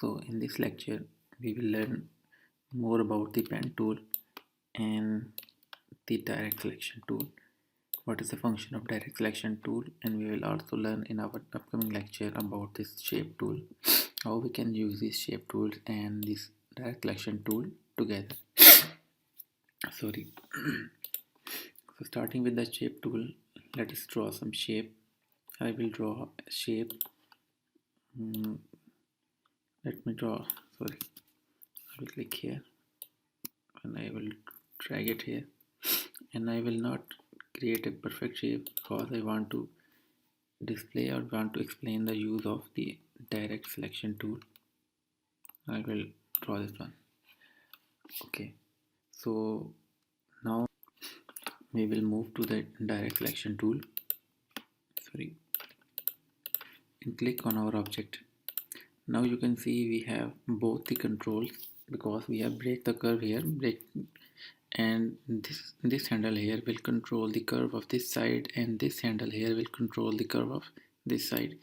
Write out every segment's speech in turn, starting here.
So in this lecture we will learn more about the pen tool and the direct selection tool. What is the function of direct selection tool, and we will also learn in our upcoming lecture about this shape tool, how we can use these shape tools and this direct selection tool together. Sorry. So starting with the shape tool, let us draw some shape. I will draw a shape. Let me draw, sorry, I will click here and I will drag it here, and I will not create a perfect shape because I want to display or want to explain the use of the direct selection tool. I will draw this one. Okay, so now we will move to the direct selection tool, sorry, and click on our object. Now you can see we have both the controls because we have break the curve here, and this handle here will control the curve of this side, and this handle here will control the curve of this side.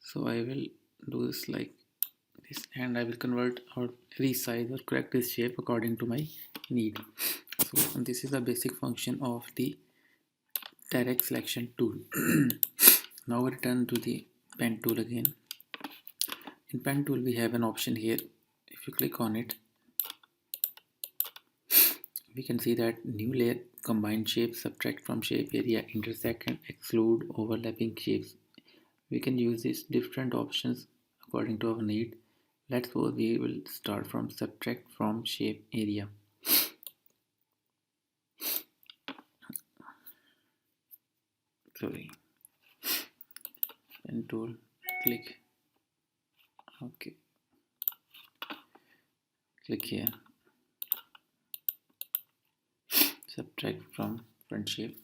So I will do this like this, and I will convert or resize or correct this shape according to my need. So this is the basic function of the direct selection tool. Now return to the pen tool again. In pen tool we have an option here. If you click on it, we can see that new layer, combine shapes, subtract from shape area, intersect and exclude overlapping shapes. We can use these different options according to our need. Let's suppose we will start from subtract from shape area. Sorry, pen tool, click, okay, click here, subtract from front shape,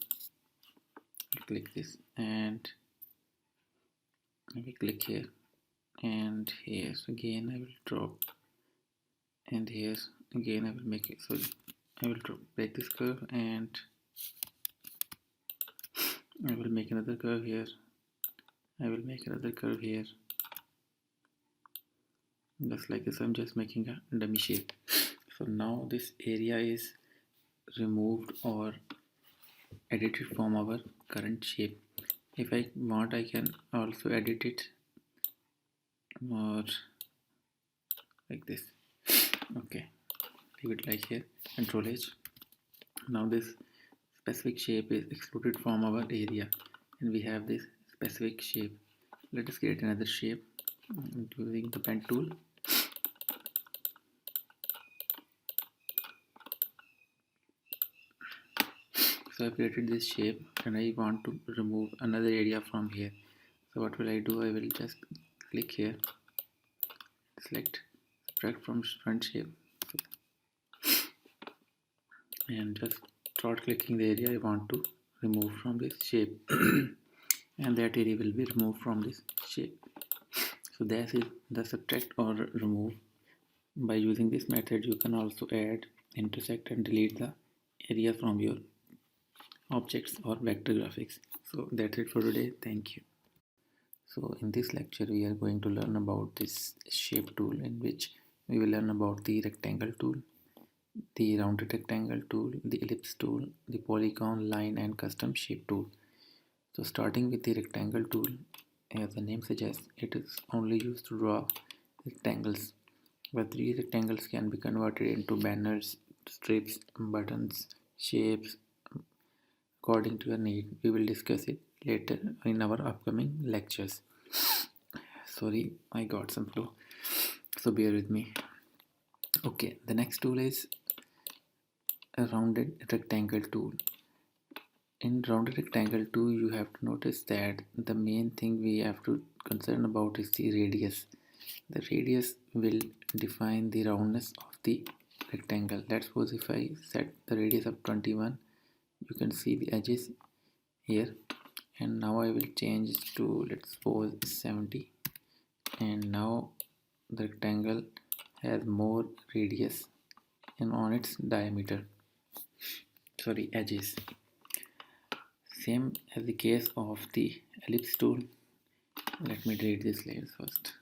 click this, and we click here, and here again I will drop, and here again I will make it, sorry, I will drop, break this curve, and I will make another curve here, I will make another curve here, just like this. I'm just making a dummy shape. So now this area is removed or edited from our current shape. If I want, I can also edit it or like this. Okay, leave it like here, Control H. Now this specific shape is excluded from our area, and we have this specific shape. Let us create another shape using the pen tool. So I created this shape and I want to remove another area from here. So what will I do? I will just click here, select subtract from front shape, and just start clicking the area I want to remove from this shape and that area will be removed from this shape. So that is the subtract or remove. By using this method you can also add, intersect and delete the area from your objects or vector graphics. So that's it for today. Thank you. So in this lecture we are going to learn about this shape tool, in which we will learn about the rectangle tool, the rounded rectangle tool, the ellipse tool, the polygon, line and custom shape tool. So starting with the rectangle tool, as the name suggests, it is only used to draw rectangles, but these rectangles can be converted into banners, strips, buttons, shapes according to your need. We will discuss it later in our upcoming lectures. Sorry, I got some flu, so bear with me. Okay, the next tool is a rounded rectangle tool. In rounded rectangle tool you have to notice that the main thing we have to concern about is the radius. The radius will define the roundness of the rectangle. Let's suppose if I set the radius of 21, you can see the edges here, and now I will change it to, let's suppose, 70, and now the rectangle has more radius and on its diameter, sorry, edges. Same as the case of the ellipse tool. Let me delete this layer first.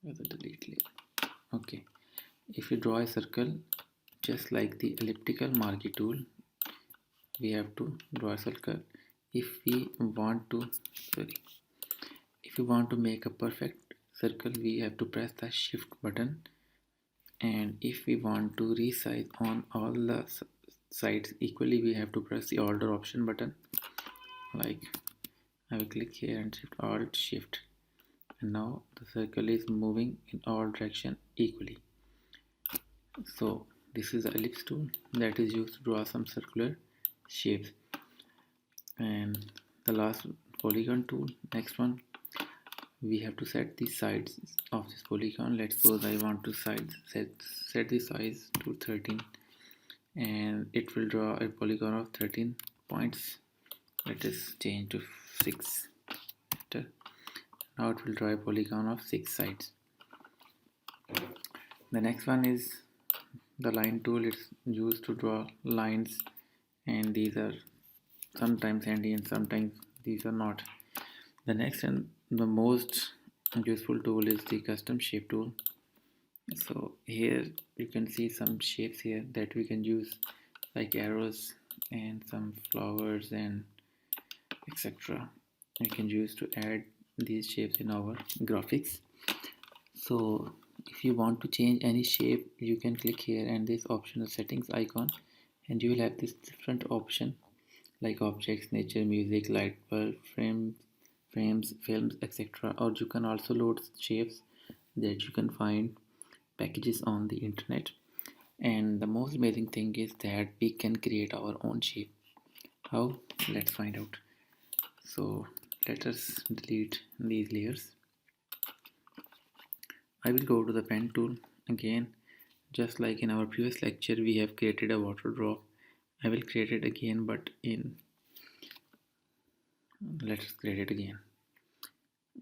with the delete layer. Okay, if you draw a circle just like the elliptical marquee tool, we have to draw a circle. If we want to if we want to make a perfect circle, we have to press the shift button, and if we want to resize on all the sides equally, we have to press the Alt or Option button. Like I will click here and shift Alt Shift, and now the circle is moving in all direction equally. So this is the ellipse tool that is used to draw some circular shapes. And the last, polygon tool. Next one, we have to set the sides of this polygon. Let's suppose I want to set the size to 13, and it will draw a polygon of 13 points. Let us change to 6. Now it will draw a polygon of 6 sides. The next one is the line tool. It's used to draw lines, and these are sometimes handy and sometimes these are not. The next and the most useful tool is the custom shape tool. So here you can see some shapes here that we can use, like arrows and some flowers and etc. We can use to add these shapes in our graphics. So if you want to change any shape, you can click here and this optional settings icon, and you will have this different option like objects, nature, music, light bulb, frames, films, etc. Or you can also load shapes that you can find packages on the internet. And the most amazing thing is that we can create our own shape. How? Let's find out. So let us delete these layers. I will go to the pen tool again. Just like in our previous lecture, we have created a water drop. I will create it again, but let's create it again.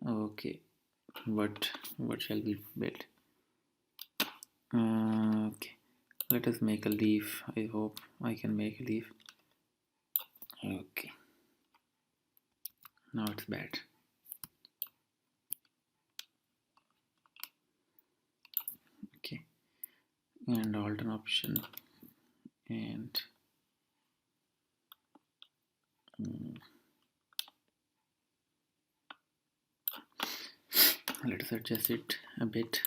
Okay, what shall we build? Okay, let us make a leaf. I hope I can make a leaf. Okay, now it's bad. Okay, and Alt and Option, and let us adjust it a bit.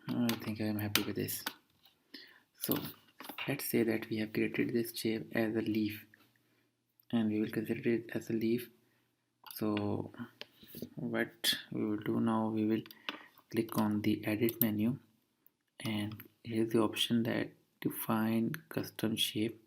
I think I am happy with this. So let's say that we have created this shape as a leaf, and we will consider it as a leaf. So what we will do now, we will click on the edit menu, and here's the option that define custom shape.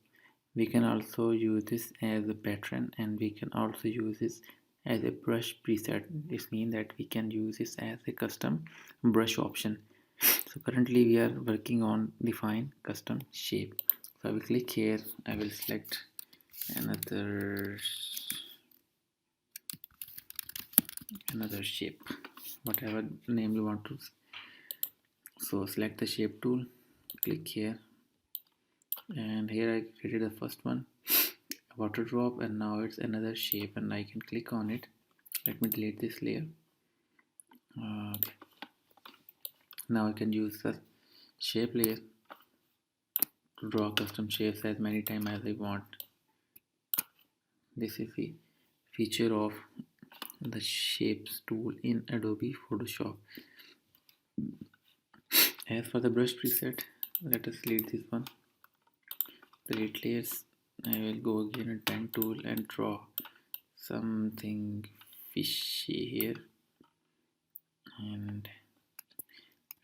We can also use this as a pattern, and we can also use this as a brush preset. This means that we can use this as a custom brush option. So currently we are working on define custom shape. So I will click here. I will select another shape, whatever name you want to. So select the shape tool, click here, and here I created the first one, water drop, and now it's another shape, and I can click on it. Let me delete this layer. Okay. Now I can use the shape layer to draw custom shapes as many times as I want. This is the feature of the shapes tool in Adobe Photoshop. As for the brush preset, let us delete this one. Delete layers. I will go again and pen tool and draw something fishy here, and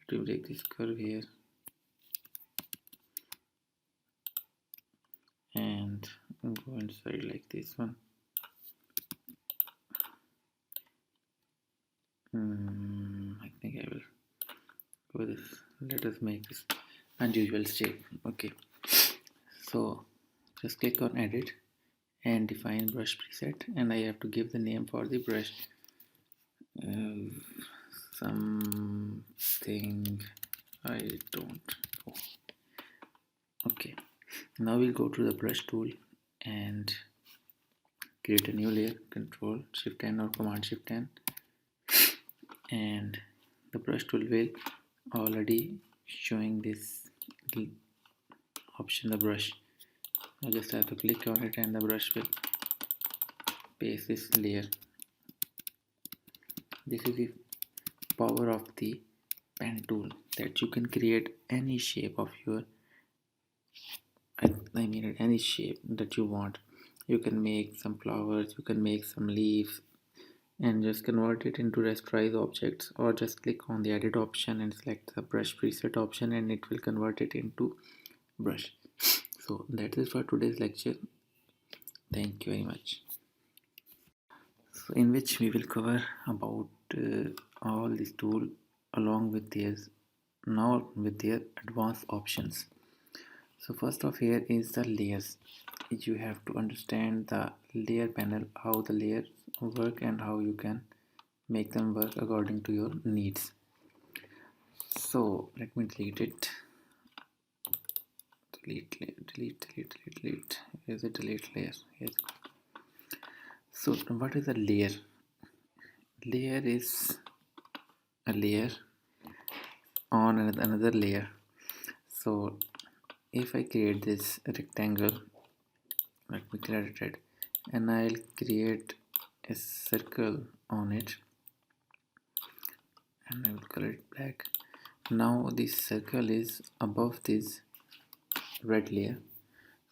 it will take this curve here and go inside like this one. I think I will go with this. Let us make this unusual shape. Okay, so just click on edit and define brush preset, and I have to give the name for the brush, something I don't know. Okay, Now we'll go to the brush tool and create a new layer. Control Shift N or Command Shift N, and the brush tool will already showing this option, the brush. I just have to click on it and the brush will paste this layer. This is the power of the pen tool, that you can create any shape of your I mean any shape that you want. You can make some flowers, you can make some leaves, and just convert it into rasterize objects, or just click on the edit option and select the brush preset option and it will convert it into brush. So that is for today's lecture. Thank you very much. So in which we will cover about all these tools along with their advanced options. So first off, here is the layers. You have to understand the layer panel, how the layers work and how you can make them work according to your needs. So let me delete it. Delete. Here's a delete layer. So what is a layer? Layer is a layer on another layer. So if I create this rectangle, let me clear it red, and I'll create a circle on it and I will color it black. Now this circle is above this red layer.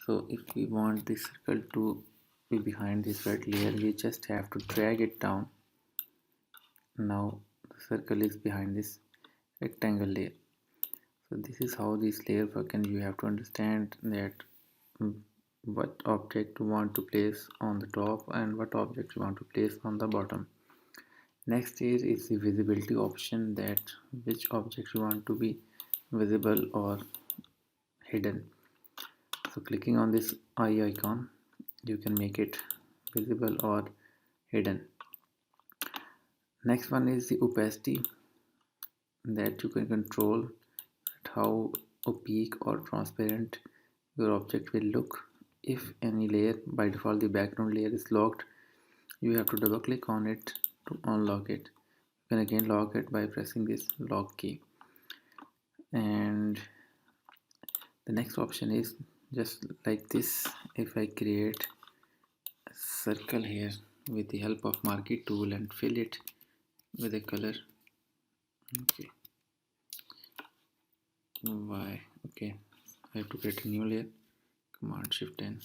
So if we want this circle to be behind this red layer, we just have to drag it down. Now the circle is behind this rectangle layer. So this is how this layer work, and you have to understand that what object you want to place on the top and what object you want to place on the bottom. Next is the visibility option, that which object you want to be visible or hidden. So clicking on this eye icon, you can make it visible or hidden. Next one is the opacity, that you can control how opaque or transparent your object will look. If any layer, by default the background layer is locked, you have to double click on it to unlock it. You can again lock it by pressing this lock key. And the next option is just like this. If I create a circle here with the help of marquee tool and fill it with a color, okay, why, okay, I have to create a new layer. Command Shift N,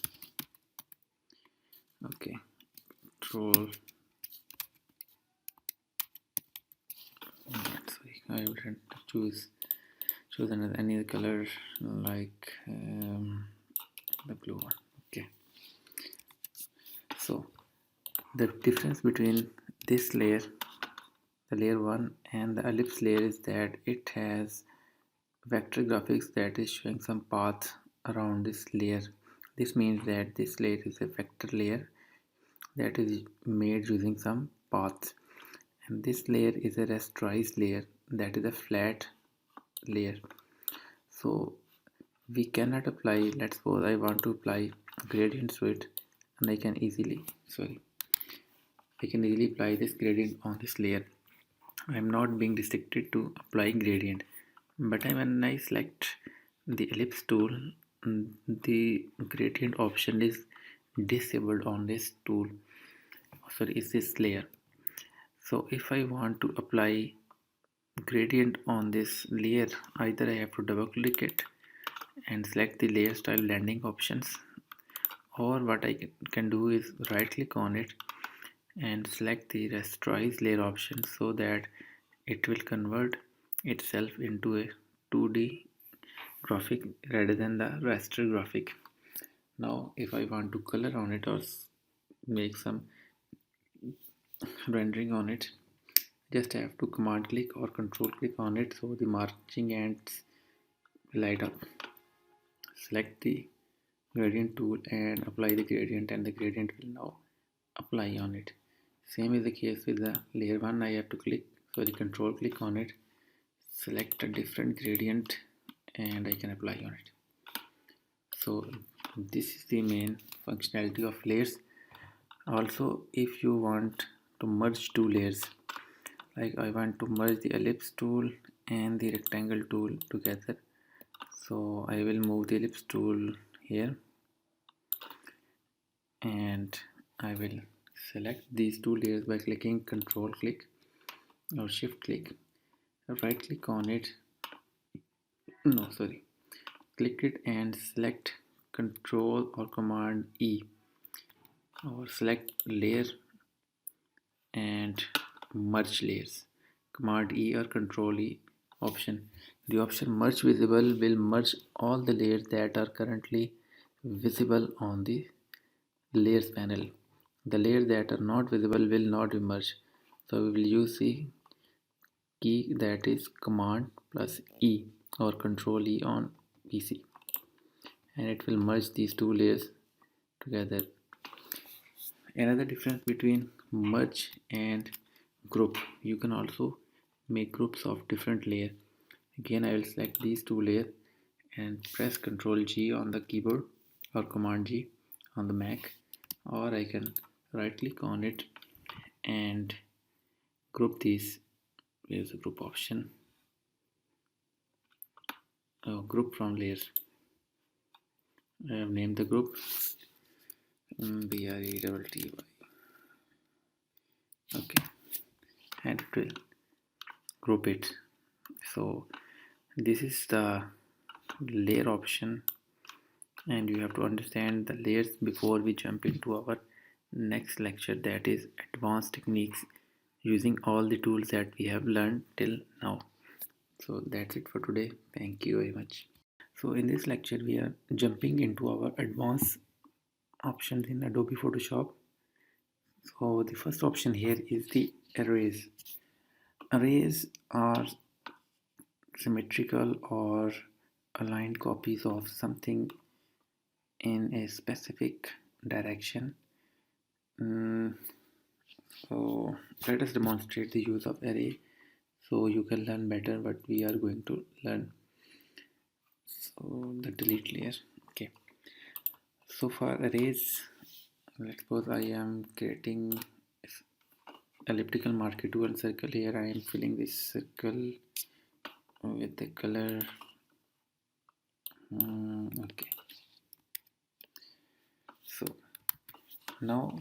okay, Control, sorry, I will choose another any other color, like the blue one. Okay, so the difference between this layer, the layer 1, and the ellipse layer is that it has vector graphics that is showing some path around this layer. This means that this layer is a vector layer that is made using some paths, and this layer is a rasterized layer, that is a flat layer. So we cannot apply, let's suppose I want to apply gradients to it, and I can easily apply this gradient on this layer. I am not being restricted to applying gradient, but when I select the ellipse tool, the gradient option is disabled on this tool, sorry, is this layer. So if I want to apply gradient on this layer, either I have to double click it and select the layer style blending options, or what I can do is right click on it and select the rasterize layer option, so that it will convert itself into a 2D graphic rather than the raster graphic. Now if I want to color on it or make some rendering on it, just have to command click or control click on it, so the marching ants will light up. Select the gradient tool and apply the gradient, and the gradient will now apply on it. Same is the case with the layer 1. I have to control click on it, select a different gradient, and I can apply on it. So this is the main functionality of layers. Also, if you want to merge two layers, like I want to merge the ellipse tool and the rectangle tool together, so I will move the ellipse tool here and I will select these two layers by clicking control click or shift click, right click on it, no sorry, click it and select control or command E, or select layer and merge layers, command E or control E option. The option merge visible will merge all the layers that are currently visible on the layers panel. The layers that are not visible will not be merged. So we will use the key that is command plus E or control E on PC, and it will merge these two layers together. Another difference between merge and group, you can also make groups of different layers. Again, I will select these two layers and press Ctrl G on the keyboard or Command G on the Mac, or I can right click on it and group these. Here's the group option. Group from layers. I have named the group BRETTY. Okay, and it will group it. So this is the layer option, and you have to understand the layers before we jump into our next lecture, that is advanced techniques using all the tools that we have learned till now. So that's it for today. Thank you very much. So in this lecture we are jumping into our advanced options in Adobe Photoshop. So the first option here is the arrays. Arrays are symmetrical or aligned copies of something in a specific direction. So let us demonstrate the use of array so you can learn better what we are going to learn. So the delete layer. Okay, so for arrays, let's suppose I am creating elliptical marquee tool and circle. Here I am filling this circle with the color. Okay, so now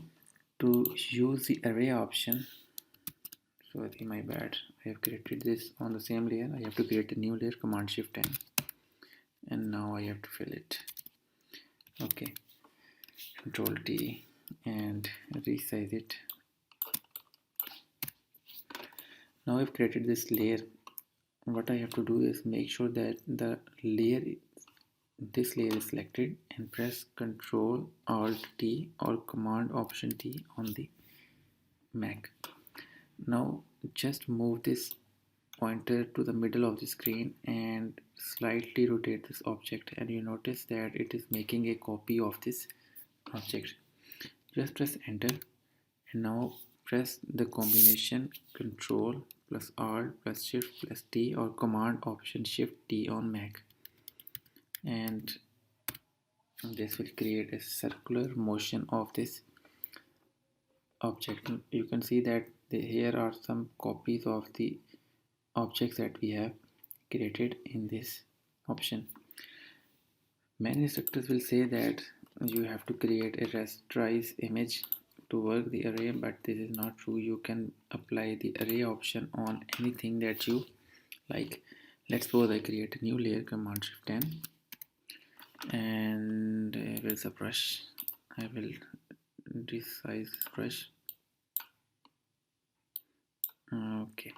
to use the array option, sorry my bad, I have created this on the same layer. I have to create a new layer, command shift N, and now I have to fill it. Okay, control T and resize it. Now I've created this layer. What I have to do is make sure that the layer, this layer is selected, and press Ctrl Alt T or Command Option T on the Mac. Now just move this pointer to the middle of the screen and slightly rotate this object, and you notice that it is making a copy of this object. Just press enter, and now press the combination Ctrl plus Alt plus Shift plus T or Command Option Shift T on Mac, and this will create a circular motion of this object. You can see that here are some copies of the objects that we have created in this option. Many instructors will say that you have to create a rasterized image to work the array, but this is not true. You can apply the array option on anything that you like. Let's suppose I create a new layer, command shift N, and with a brush I will resize this brush. Okay,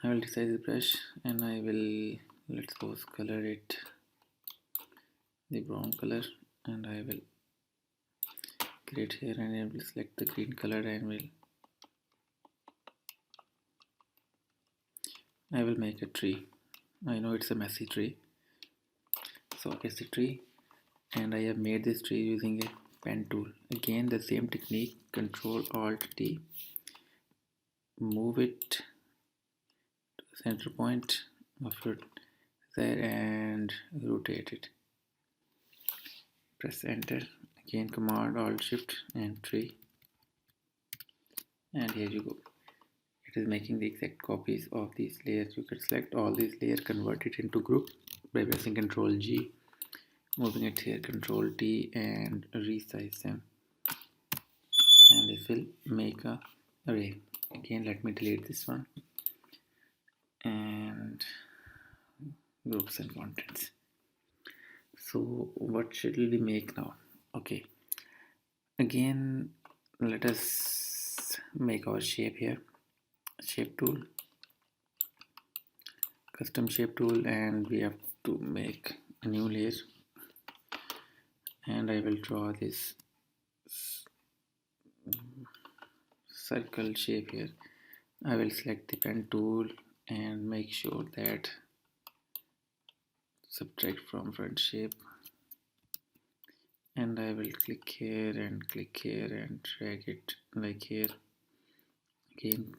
I will resize the brush and I will, let's suppose, color it the brown color, and I will create here and I will select the green color and I will make a tree. I know it's a messy tree, so it's a tree, and I have made this tree using a pen tool. Again the same technique, Control Alt T, move it to the center point of your there and rotate it. Press enter. Again Command Alt Shift and 3, and here you go. It is making the exact copies of these layers. You can select all these layers, convert it into group by pressing Ctrl G, moving it here, Ctrl T, and resize them, and this will make a array. Again let me delete this one, and groups and contents. So what should we make now? Okay, again let us make our shape here. Shape tool, custom shape tool, and we have to make a new layer, and I will draw this circle shape here. I will select the pen tool and make sure that subtract from front shape, and I will click here and drag it like here. Again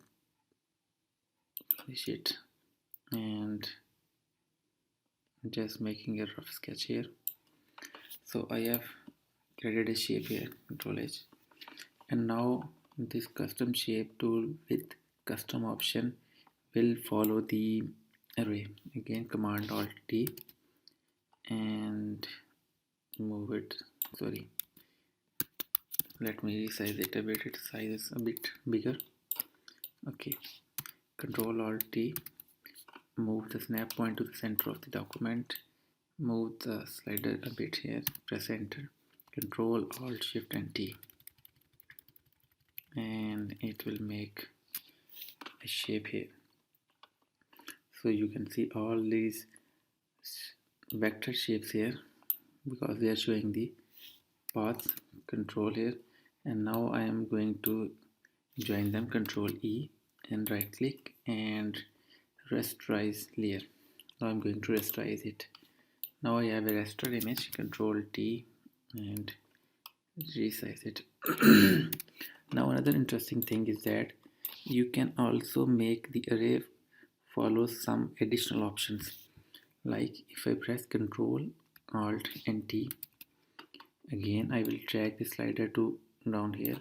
finish it and just making a rough sketch here. So I have created a shape here, Ctrl H, and now this custom shape tool with custom option will follow the array. Again Command Alt T and move it, sorry, let me resize it a bit, its size is a bit bigger. Okay, Control Alt T, move the snap point to the center of the document, move the slider a bit here, press enter, Control Alt Shift and T, and it will make a shape here. So you can see all these vector shapes here because they are showing the paths. Control here, and now I am going to join them. Control E and right click and rasterize layer. Now I'm going to rasterize it. Now I have a raster image. Control T and resize it. Now another interesting thing is that you can also make the array follow some additional options. Like if I press Control Alt and T, again I will drag the slider to down here,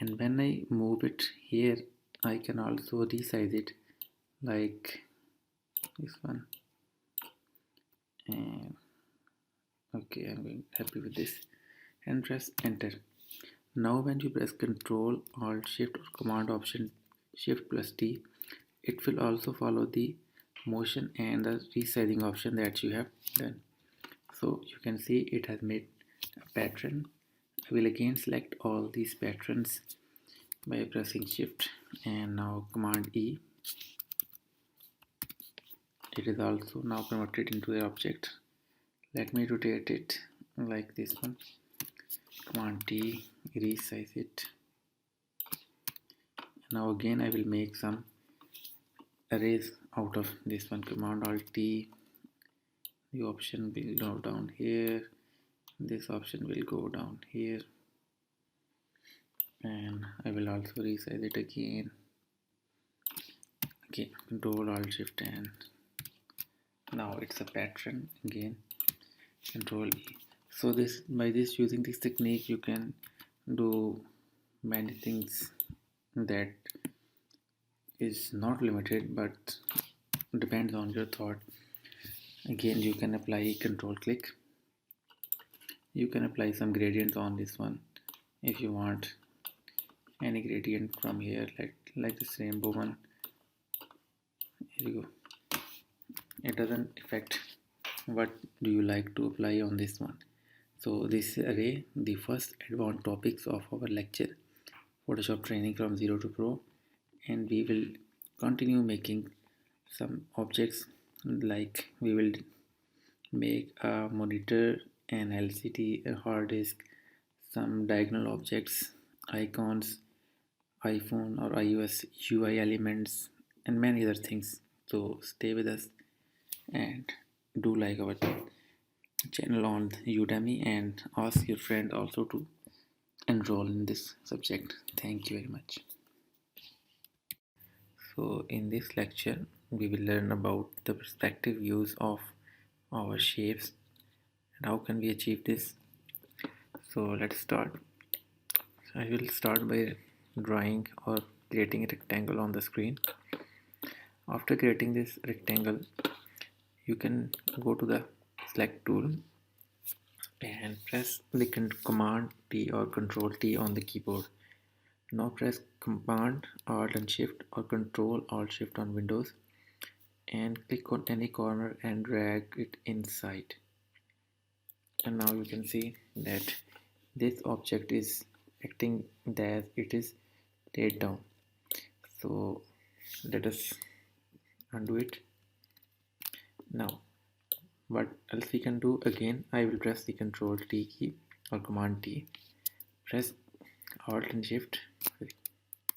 and when I move it here I can also resize it like this one, and okay, I'm going happy with this, and press enter. Now when you press Control Alt Shift or Command Option Shift plus T, it will also follow the motion and the resizing option that you have done. So you can see it has made a pattern. I will again select all these patterns by pressing Shift and now Command E. It is also now converted into an object. Let me rotate it like this one. Command T, resize it. Now again I will make some arrays out of this one. Command Alt T, the option will go down here, this option will go down here, and I will also resize it again. Okay, Control Alt Shift, and now it's a pattern. Again Control E. So this, by this, using this technique, you can do many things that is not limited but depends on your thought. Again you can apply control click. You can apply some gradients on this one if you want any gradient from here, like this rainbow one. Here you go. It doesn't affect what do you like to apply on this one. So this array, the first advanced topics of our lecture, Photoshop training from 0 to Pro, and we will continue making some objects, like we will make a monitor, an LCD, a hard disk, some diagonal objects, icons, iPhone or iOS UI elements, and many other things. So stay with us and do like our channel on Udemy, and ask your friend also to enroll in this subject. Thank you very much. So in this lecture we will learn about the perspective views of our shapes and how can we achieve this. So let's start. I will start by drawing or creating a rectangle on the screen. After creating this rectangle, you can go to the select tool and press the command T or control T on the keyboard. Now press command alt and shift or control alt shift on Windows and click on any corner and drag it inside. And now you can see that this object is acting as it is laid down. So let us undo it. Now what else we can do, again I will press the control T key or command T, press alt and shift,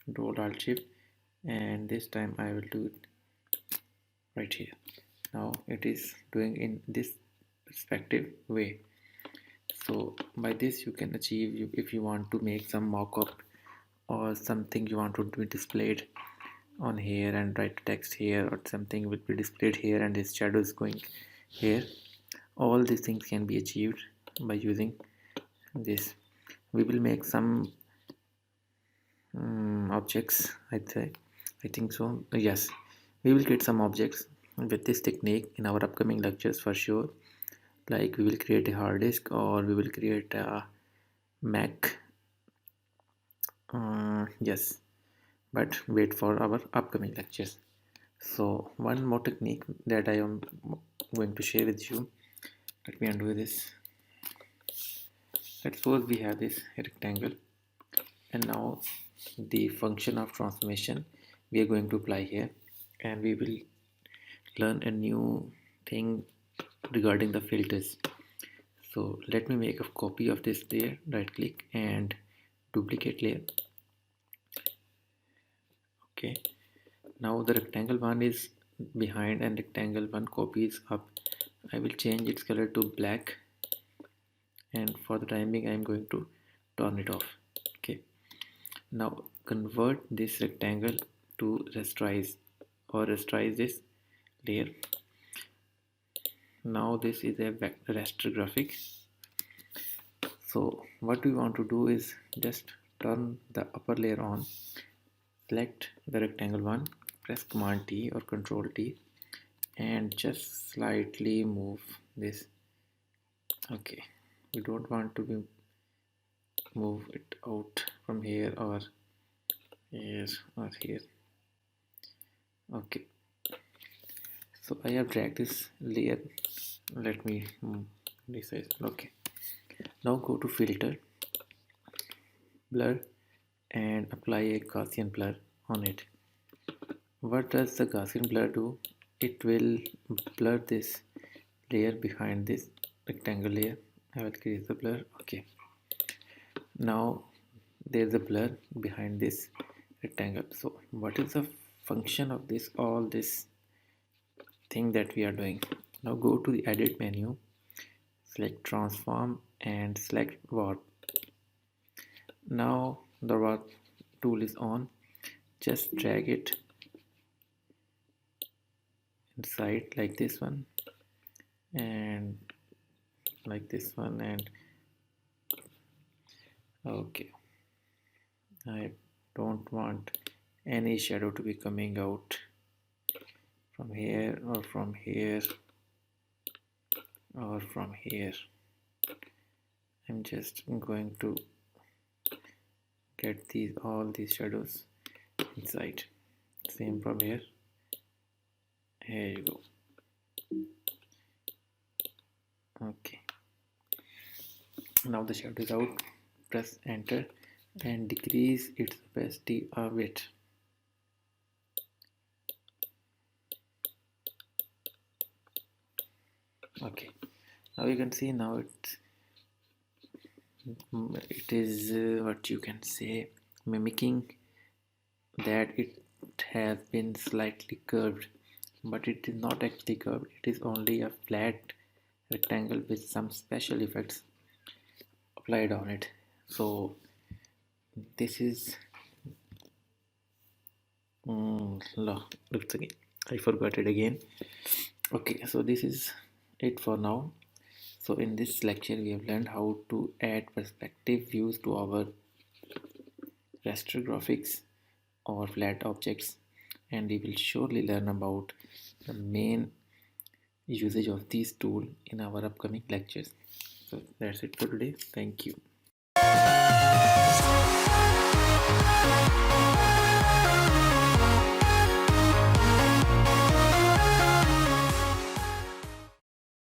control alt shift, and this time I will do it right here. Now it is doing in this perspective way. So by this you can achieve, if you want to make some mock-up or something you want to be displayed on here and write text here, or something will be displayed here and this shadow is going here, all these things can be achieved by using this. We will make some objects, I think so, yes, we will create some objects with this technique in our upcoming lectures for sure. Like we will create a hard disk or we will create a Mac, yes, but wait for our upcoming lectures. So one more technique that I am going to share with you. Let me undo this. Let's suppose we have this rectangle, and now the function of transformation we are going to apply here, and we will learn a new thing regarding the filters. So let me make a copy of this layer, right click and duplicate layer. Okay, now the rectangle one is behind and rectangle one copy is up. I will change its color to black, and for the time being I am going to turn it off. Okay, now convert this rectangle to rasterize or rasterize this layer. Now this is a raster graphic. So what we want to do is just turn the upper layer on, select the rectangle one, press command T or control T and just slightly move this. Okay, we don't want to move it out from here or here or here. Okay, so I have dragged this layer. Let me resize. Okay, now go to filter, blur, and apply a Gaussian blur on it. What does the Gaussian blur do? It will blur this layer behind this rectangle layer. I will create the blur. Okay, now there's a blur behind this rectangle. So what is the function of this, all this thing that we are doing? Now go to the edit menu, select transform and select warp. Now the warp tool is on, just drag it inside like this one and like this one, and okay, I don't want any shadow to be coming out from here or from here or from here. I'm just going to get all these shadows inside. Same from here. Here you go. Okay, now the shadow is out. Press enter and decrease its opacity a bit. Okay, now you can see, now it is what you can say, mimicking that it has been slightly curved, but it is not actually curved. It is only a flat rectangle with some special effects applied on it. So this is looks again. I forgot it again. Okay, so this is it for now. So in this lecture we have learned how to add perspective views to our raster graphics or flat objects, and we will surely learn about the main usage of these tools in our upcoming lectures. So that's it for today. Thank you.